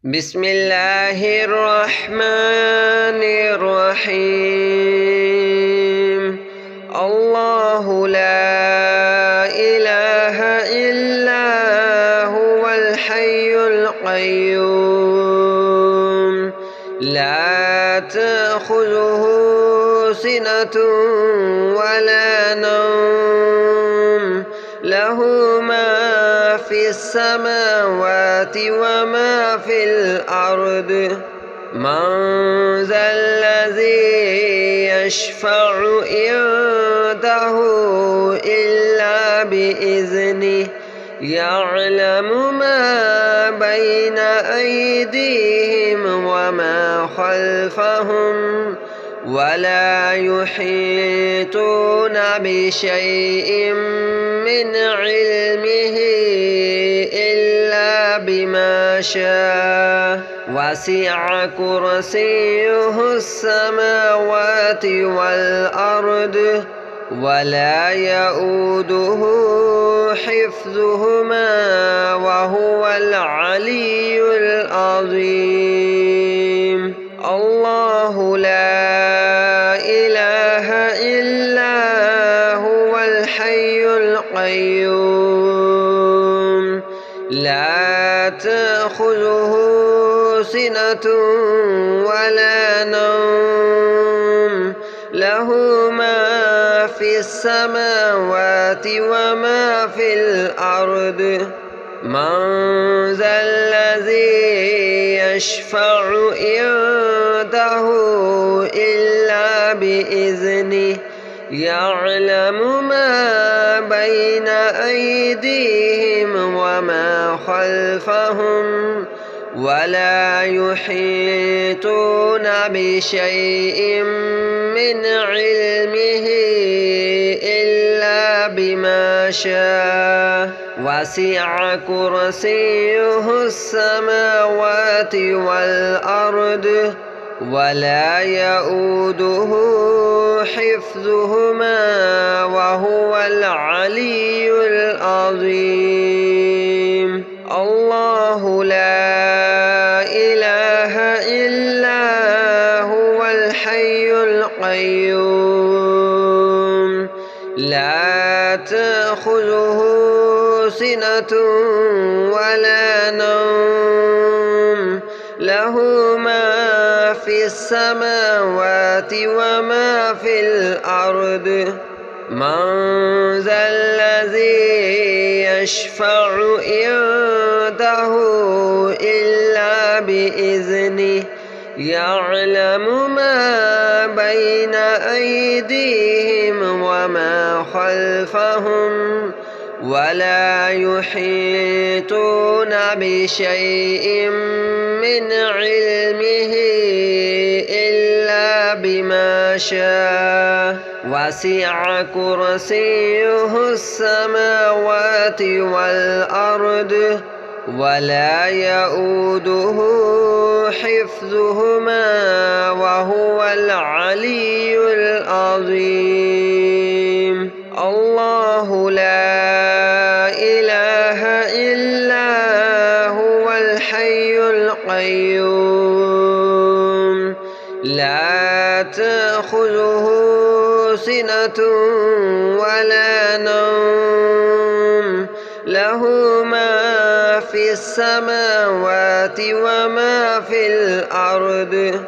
بسم الله الرحمن الرحيم. الله لا إله إلا هو الحي القيوم لا تأخذه سنة ولا نوم له ما في السماوات وما في الأرض من ذا الذي يشفع عنده إلا بإذنه يعلم ما بين أيديهم وما خلفهم ولا يحيطون بشيء من علمه إلا بما شاء وسع كرسيه السماوات والأرض ولا يؤوده حفظهما وهو العلي العظيم. الله لا إله إلا هو الحي القيوم لا تأخذه سنة ولا نوم له ما في السماوات وما في الأرض من ذا الذي يشفع عنده إلا بإذنه يعلم ما بين أيديهم وما خلفهم ولا يحيطون بشيء من علمه إلا بما شاء وسع كرسيه السماوات والأرض ولا يؤوده حفظهما وهو العلي العظيم. الله لا إله إلا هو الحي القيوم لا تأخذه سنة ولا نوم له ما في السماوات وما في الأرض من ذا الذي يشفع عنده إلا بإذنه يعلم ما بين أيديهم وما خلفهم ولا يحيطون بشيء من علمه إلا بما شاء وسع كرسيه السماوات والأرض ولا يؤوده حفظهما وهو العلي العظيم. الله لا إله إلا هو الحي القيوم لا تأخذه سنة ولا نوم له ما في السماوات وما في الأرض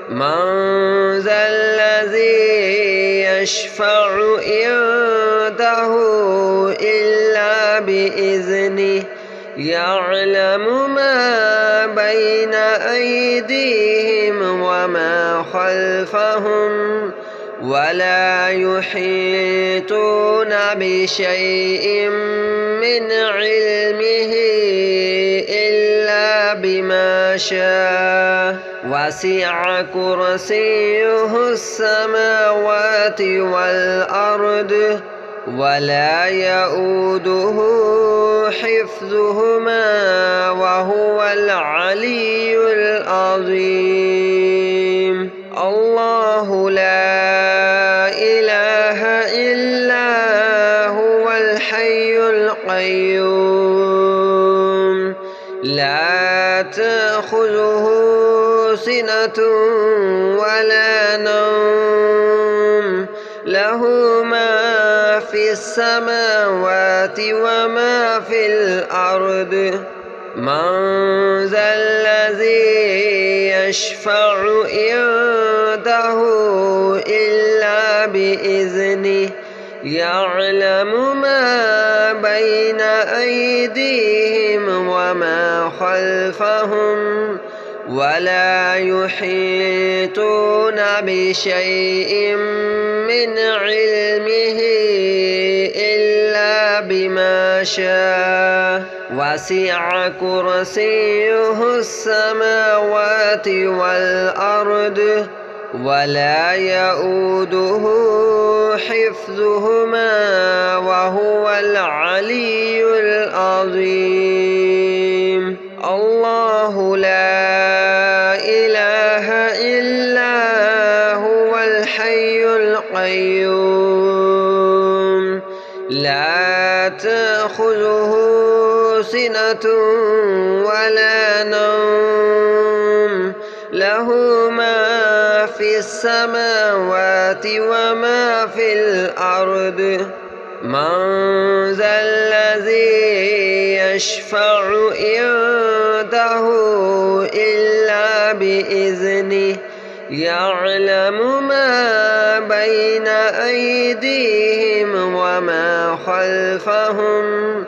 من ذا الذي يشفع عنده إلا بإذنه يعلم ما بين أيديهم وما خلفهم ولا يحيطون بشيء من علمه إلا بما شاء وسع كرسيه السماوات والأرض ولا يؤوده حفظهما وهو العلي العظيم. الله لا إله إلا هو الحي القيوم لا تأخذه تأخذه سنة ولا نوم له ما في السماوات وما في الأرض من ذا الذي يشفع عنده إلا بإذنه يعلم ما بين أيديهم وما خلفهم ولا يحيطون بشيء من علمه إلا بما شاء وسع كرسيه السماوات والأرض ولا يؤوده حفظهما وهو العلي العظيم الله لا إله إلا هو الحي القيوم لا تأخذه سنة ولا نوم له ما في السماوات وما في الأرض من ذا الذي يشفع عنده إلا بإذنه يعلم ما بين أيديهم وما خلفهم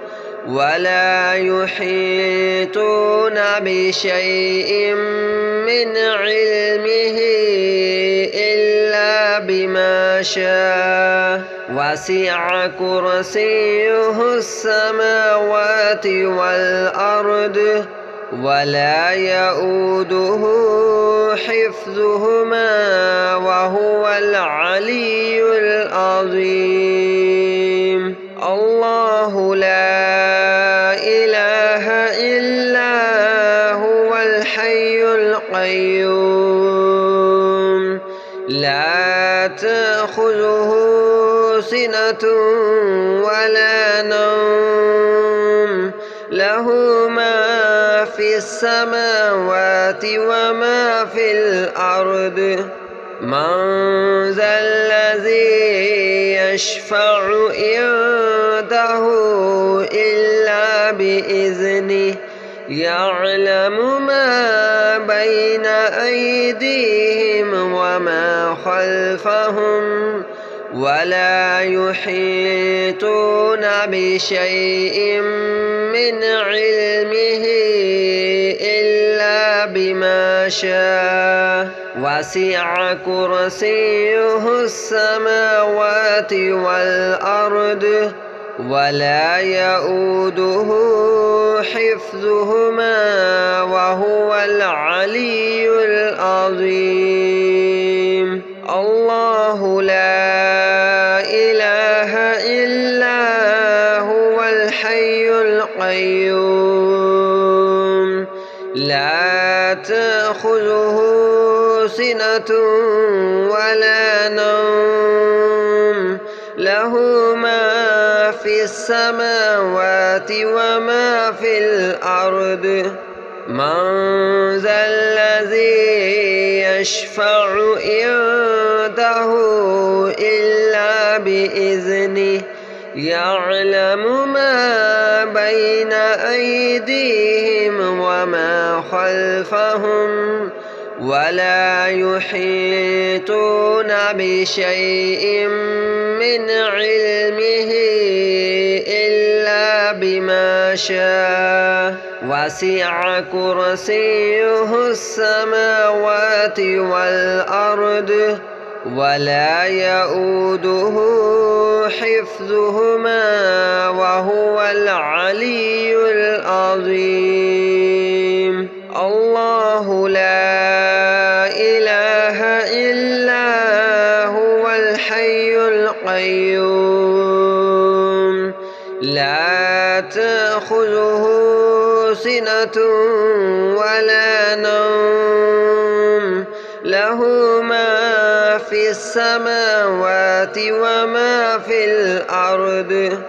ولا يحيطون بشيء من علمه إلا بما شاء وسع كرسيه السماوات والأرض ولا يؤوده حفظهما وهو العلي العظيم الله لا إله إلا هو الحي القيوم لا تأخذه سنة ولا نوم له ما في السماوات وما في الأرض من ذا الذي يشفع عنده إلا بإذنه يعلم ما بين أيديهم وما خلفهم ولا يحيطون بشيء من علمه إلا بما شاء وسع كرسيه السماوات والأرض ولا يؤوده حفظهما وهو العلي العظيم الله لا إله إلا هو الحي القيوم لا تأخذه سنة ولا نوم له ما في السماوات وما في الأرض من ذا الذي يشفع عنده إلا بإذنه يعلم ما بين أيديهم وما خلفهم ولا يحيطون بشيء من علمه إلا بما شاء وسع كرسيه السماوات والأرض ولا يؤوده حفظهما وهو العلي العظيم الله لا إله إلا هو الحي القيوم لا تأخذه سنة ولا نوم له ما في السماوات وما في الأرض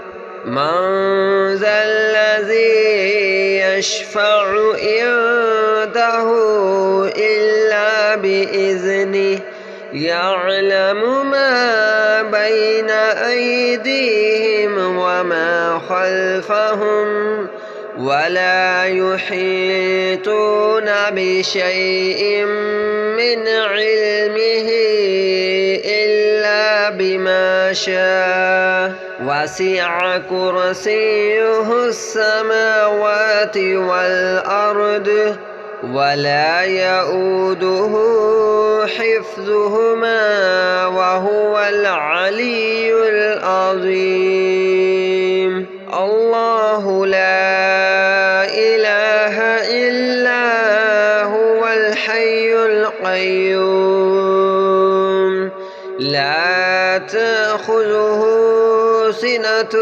من ذا الذي يشفع عنده عنده إلا بإذنه يعلم ما بين أيديهم وما خلفهم ولا يحيطون بشيء من علمه إلا بما شاء وسع كرسيه السماوات والأرض ولا يؤوده حفظهما وهو العلي العظيم الله لا إله إلا هو الحي القيوم لا تأخذه سنة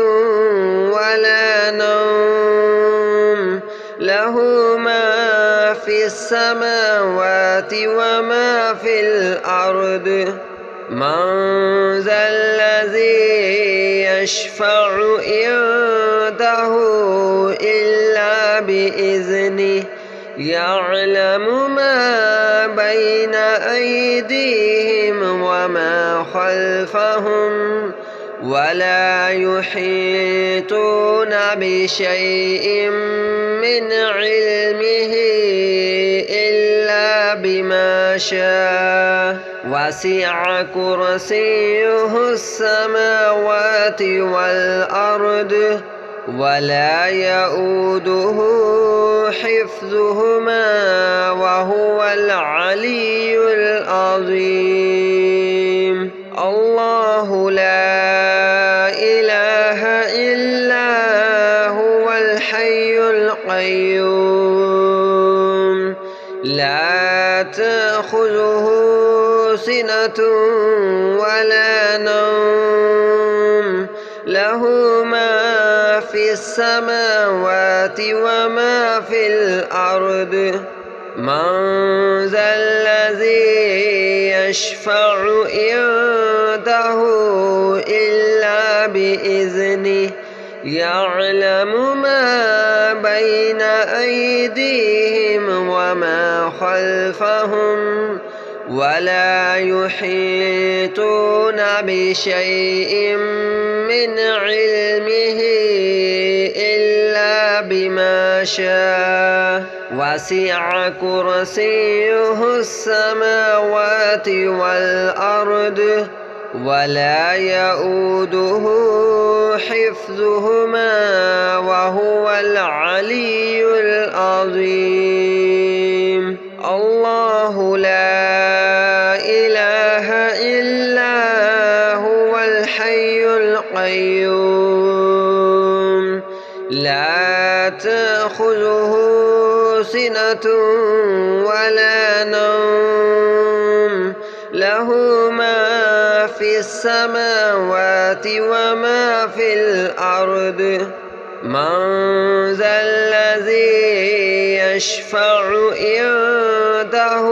ولا نوم له ما في السماوات وما في الأرض من ذا الذي يشفع عنده إلا بإذنه يعلم ما بين أيديهم وما خلفهم ولا يحيطون بشيء من علمه إلا بما شاء وسع كرسيه السماوات والأرض ولا يؤوده حفظهما وهو العلي العظيم الله لا إله إلا هو الحي القيوم لا تأخذه سنة ولا نوم له ما في السماوات وما في الأرض من ذا الذي يشفع عنده إلا بإذنه يعلم ما بين أيديهم وما خلفهم ولا يحيطون بشيء من علمه إلا بما شاء وسع كرسيه السماوات والأرض ولا يؤوده حفظهما وهو العلي العظيم الله لا إله إلا هو الحي القيوم لا تأخذه سنة ولا نوم له ما في السماوات وما في الأرض من ذا الذي يشفع عنده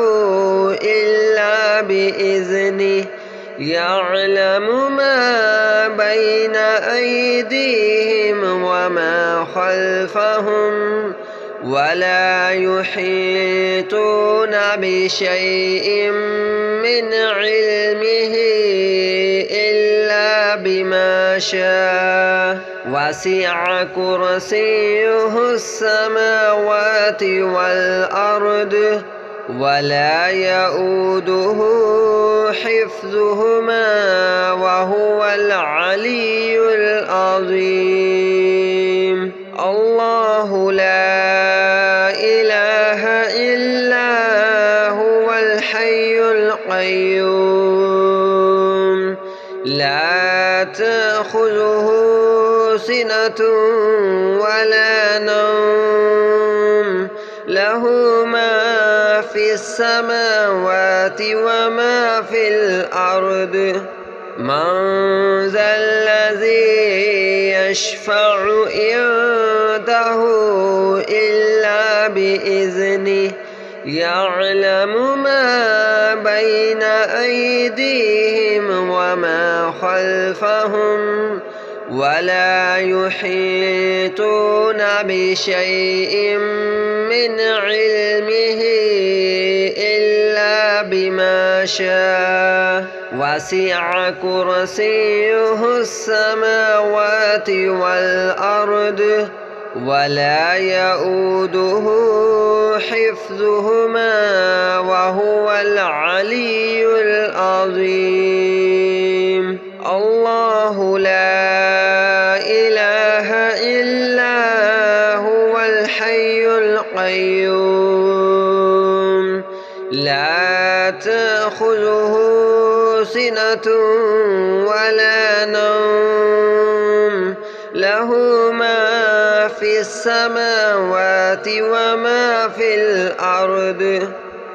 إلا بإذنه يعلم ما بين أيديهم وما خلفهم ولا يحيطون بشيء من علمه إلا بما شاء وسع كرسيه السماوات والأرض ولا يؤوده حفظهما وهو العلي العظيم الله لا إله إلا هو الحي القيوم لا تأخذه سنة ولا نوم له ما في السماوات وما في الأرض من ذا الذي يشفع عنده إلا بإذنه يعلم ما بين أيديهم وما خلفهم ولا يحيطون بشيء من علمه إلا بما شاء وسع كرسيه السماوات والأرض ولا يؤوده حفظهما وهو العلي العظيم. الله لا إله إلا هو الحي القيوم لا تأخذه سنة ولا نوم له ما في السماوات وما في الأرض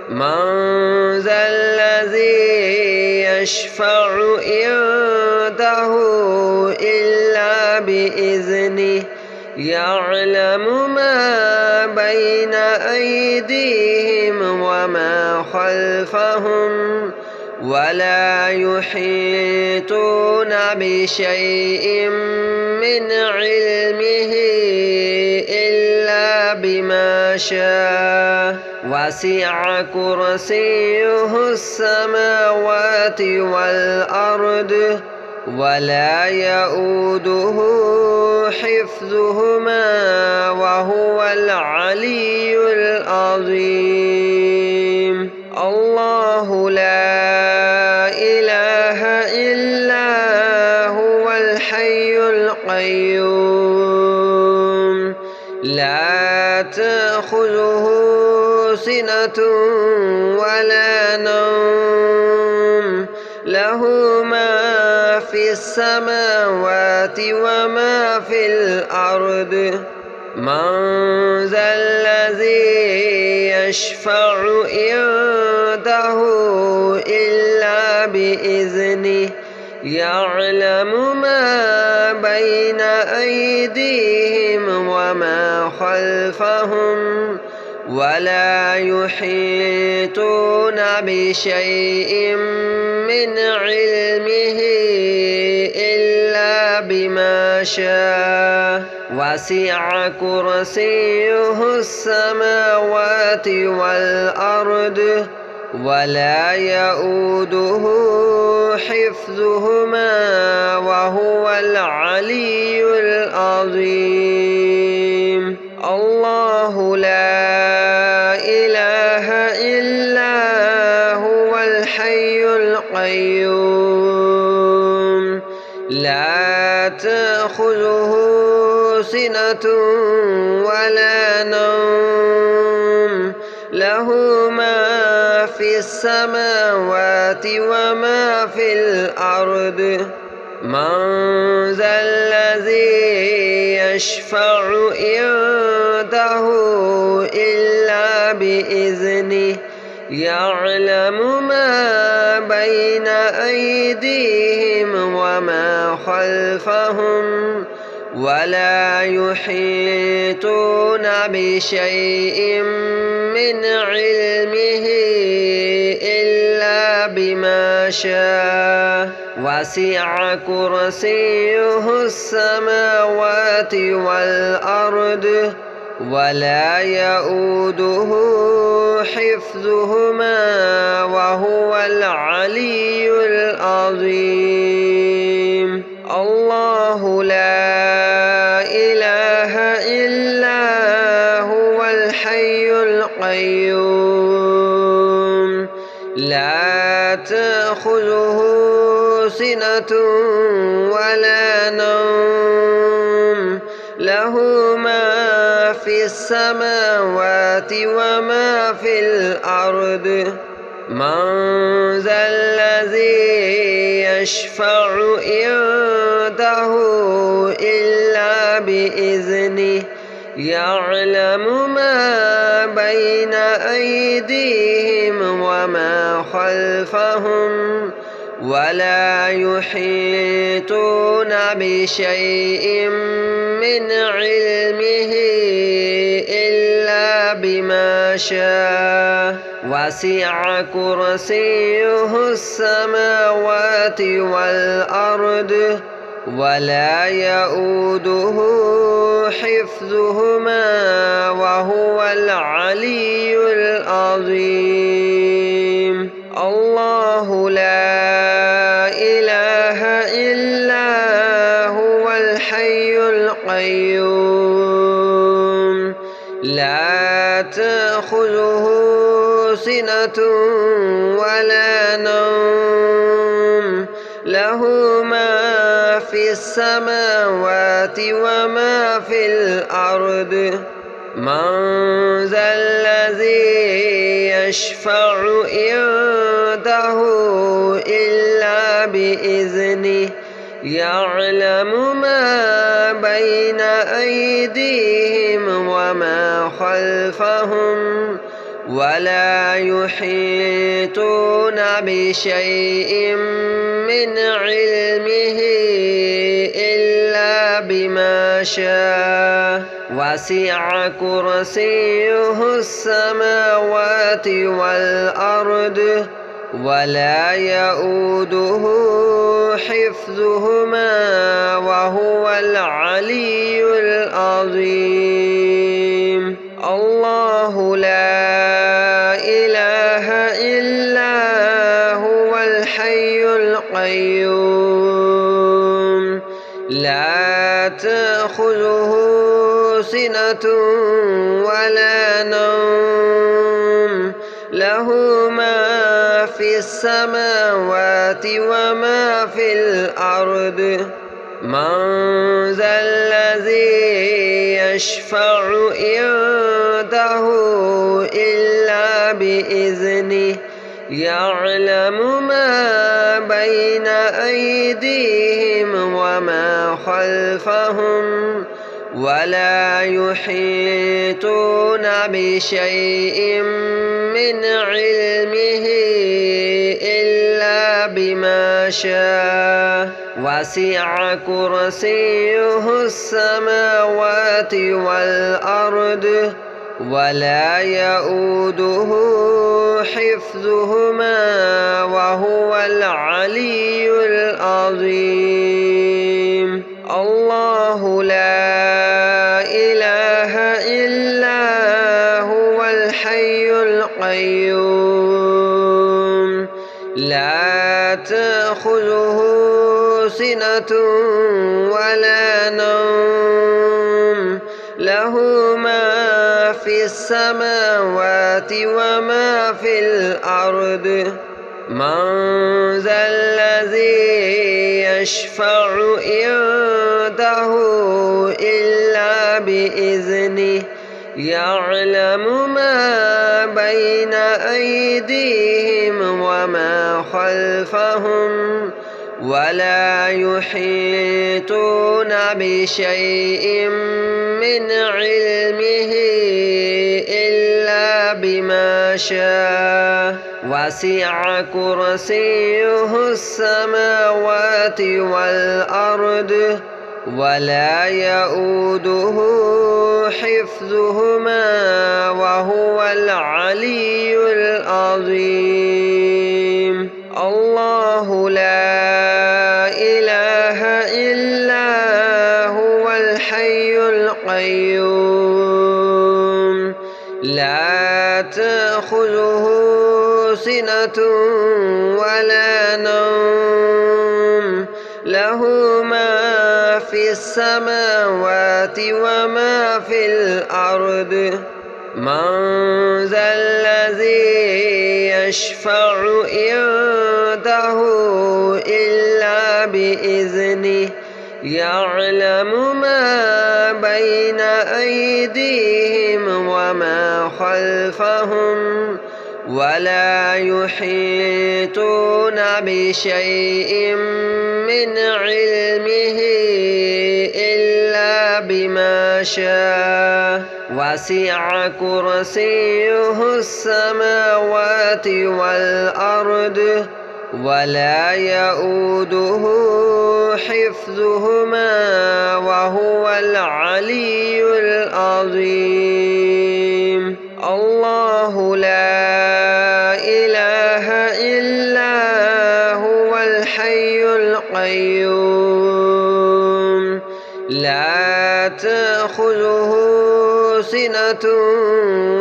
من ذا الذي يشفع عنده إلا بإذنه يعلم ما بين أيديهم وما خلفهم ولا يحيطون بشيء من علمه إلا بما شاء وسع كرسيه السماوات والأرض ولا يؤوده حفظهما وهو العلي العظيم. الله لا إله إلا هو الحي القيوم لا تأخذه سنة ولا نوم له ما في السماوات وما في الأرض من ذا الذي يشفع عنده إلا بإذنه يعلم ما بين أيديهم وما خلفهم ولا يحيطون بشيء من علمه إلا بما شاء وسع كرسيه السماوات والأرض ولا يؤوده حفظهما وهو العلي العظيم. الله لا إله إلا هو الحي القيوم لا تأخذه سنة ولا نوم له ما في السماوات وما في الأرض من ذا الذي يشفع عنده إلا بإذنه يعلم ما بين أيديهم وما خلفهم ولا يحيطون بشيء من علمه إلا بما شاء وسع كرسيه السماوات والأرض ولا يؤوده حفظهما وهو العلي العظيم. الله لا إله إلا هو الحي القيوم لا تأخذه سنة ولا نوم له ما في السماوات وما في الأرض من ذا الذي يشفع عنده إلا بإذنه يعلم ما بين أيديهم وما خلفهم ولا يحيطون بشيء من علمه إلا بما شاء وسع كرسيه السماوات والأرض ولا يؤوده حفظهما وهو العلي العظيم. الله لا إله إلا هو الحي القيوم لا تأخذه سنة ولا نوم له ما في السماوات وما في الأرض. من ذا الذي يشفع عنده إلا بإذنه يعلم ما بين أيديهم وما خلفهم ولا يحيطون بشيء من علمه إلا بما شاء. وسع كرسيه السماوات والأرض ولا يؤوده حفظهما وهو العلي العظيم. الله لا إله إلا هو الحي القيوم لا تأخذه سنة ولا نوم له ما في السماوات وما في الأرض. من ذا الذي يشفع عنده إلا بإذنه يعلم ما بين أيديهم وما خلفهم ولا يحيطون بشيء من علمه إلا بما شاء. وسع كرسيه السماوات والأرض ولا يؤوده حفظهما وهو العلي العظيم. الله لا إله إلا هو الحي القيوم لا تأخذه سنة ولا نوم له ما في السماوات وما في الأرض. من ذا الذي يشفع عنده إلا بإذنه يعلم ما بين أيديهم وما خلفهم ولا يحيطون بشيء من علمه إلا بما شاء. وسع كرسيه السماوات والأرض ولا يؤوده حفظهما وهو العلي العظيم. الله لا إله إلا هو الحي القيوم لا تأخذه سنة ولا نوم له ما في السماوات وما في الأرض. من ذا الذي يشفع عنده إلا بإذنه يعلم ما بين أيديهم وما خلفهم ولا يحيطون بشيء من علمه إلا بما شاء. وسع كرسيه السماوات والأرض ولا يؤوده حفظهما وهو العلي العظيم. الله لا إله إلا هو الحي القيوم سنة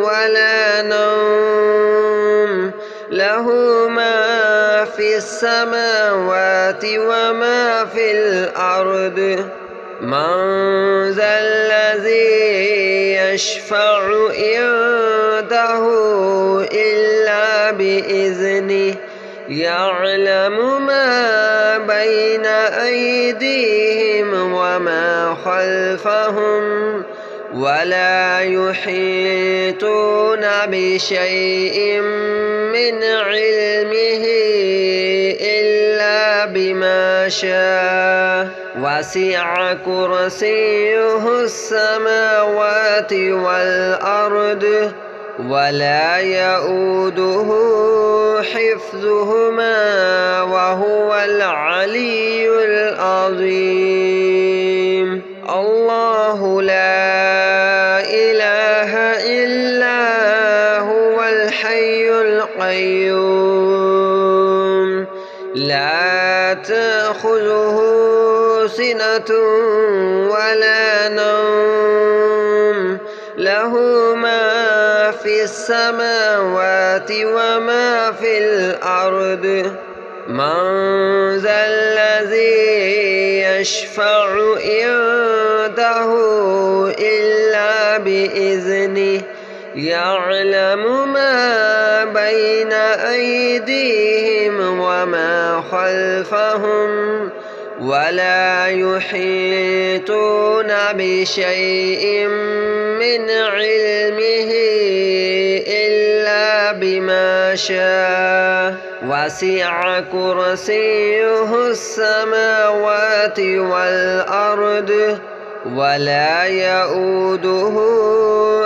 ولا نوم له ما في السماوات وما في الأرض من ذا الذي يشفع عنده إلا بإذنه يعلم ما بين أيديهم وما خلفهم ولا يحيطون بشيء من علمه إلا بما شاء وسع كرسيه السماوات والأرض ولا يؤوده حفظهما وهو العلي العظيم الله لا إله إلا هو الحي القيوم لا تأخذه سنة ولا نوم له ما في السماوات وما في الأرض من ذا الذي يشفع عنده إلا بإذنه يعلم ما بين أيديهم وما خلفهم ولا يحيطون بشيء من علمه إلا بما شاء وسع كرسيه السماوات والأرض ولا يؤوده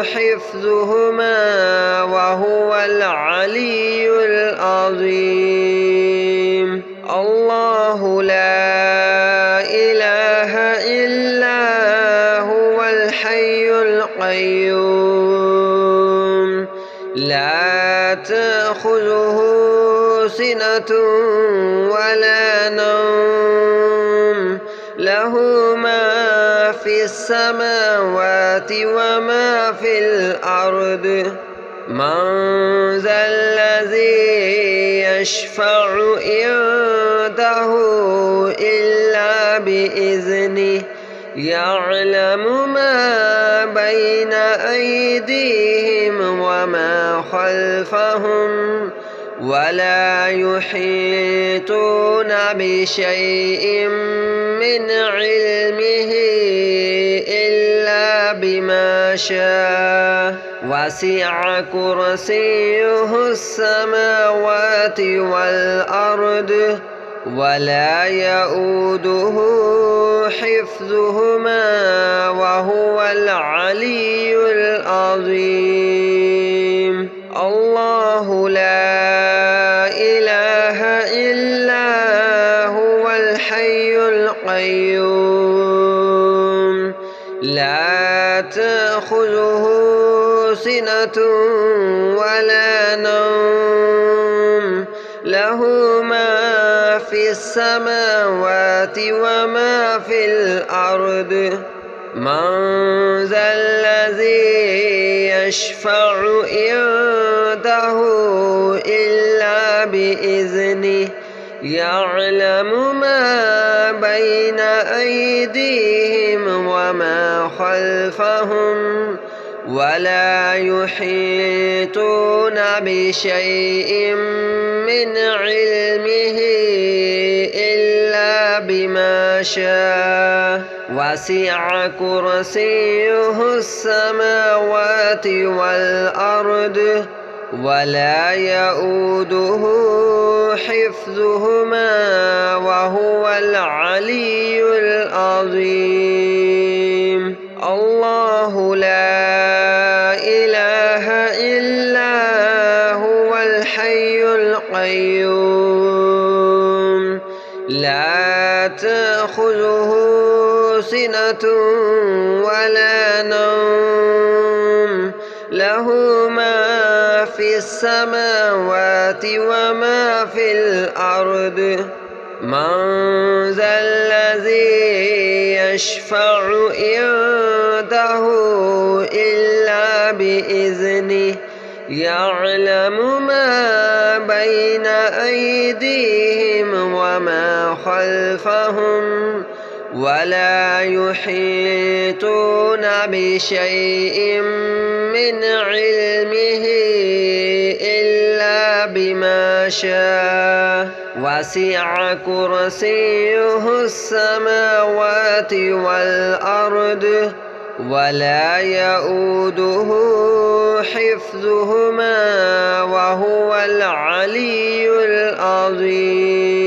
حفظهما وهو العلي العظيم الله لا إله إلا هو الحي القيوم لا تأخذه سنة ولا نوم له ما في السماوات وما في الأرض من ذا الذي يشفع عنده إلا بإذنه يعلم ما بين أيديهم وما خلفهم ولا يحيطون بشيء من علمه إلا بما شاء وسع كرسيه السماوات والأرض ولا يؤوده حفظهما وهو العلي العظيم الله لا إله إلا هو الحي القيوم لا تأخذه سنة ولا نوم له ما في السماوات وما في الأرض من ذا الذي يشفع عنده إلا بإذنه يعلم ما بين أيديهم وما خلفهم ولا يحيطون بشيء من علمه إلا بما شاء وسع كرسيه السماوات والأرض ولا يؤوده حفظهما وهو العلي العظيم الله لا إله إلا هو الحي القيوم لا تأخذه سنة ولا نوم له ما في السماوات وما في الأرض من ذا الذي يشفع عنده إلا بإذنه يعلم ما بين أيديهم وما خلفهم ولا يحيطون بشيء من علمه إلا بما شاء وسع كرسيه السماوات والأرض ولا يؤوده حفظهما وهو العلي العظيم.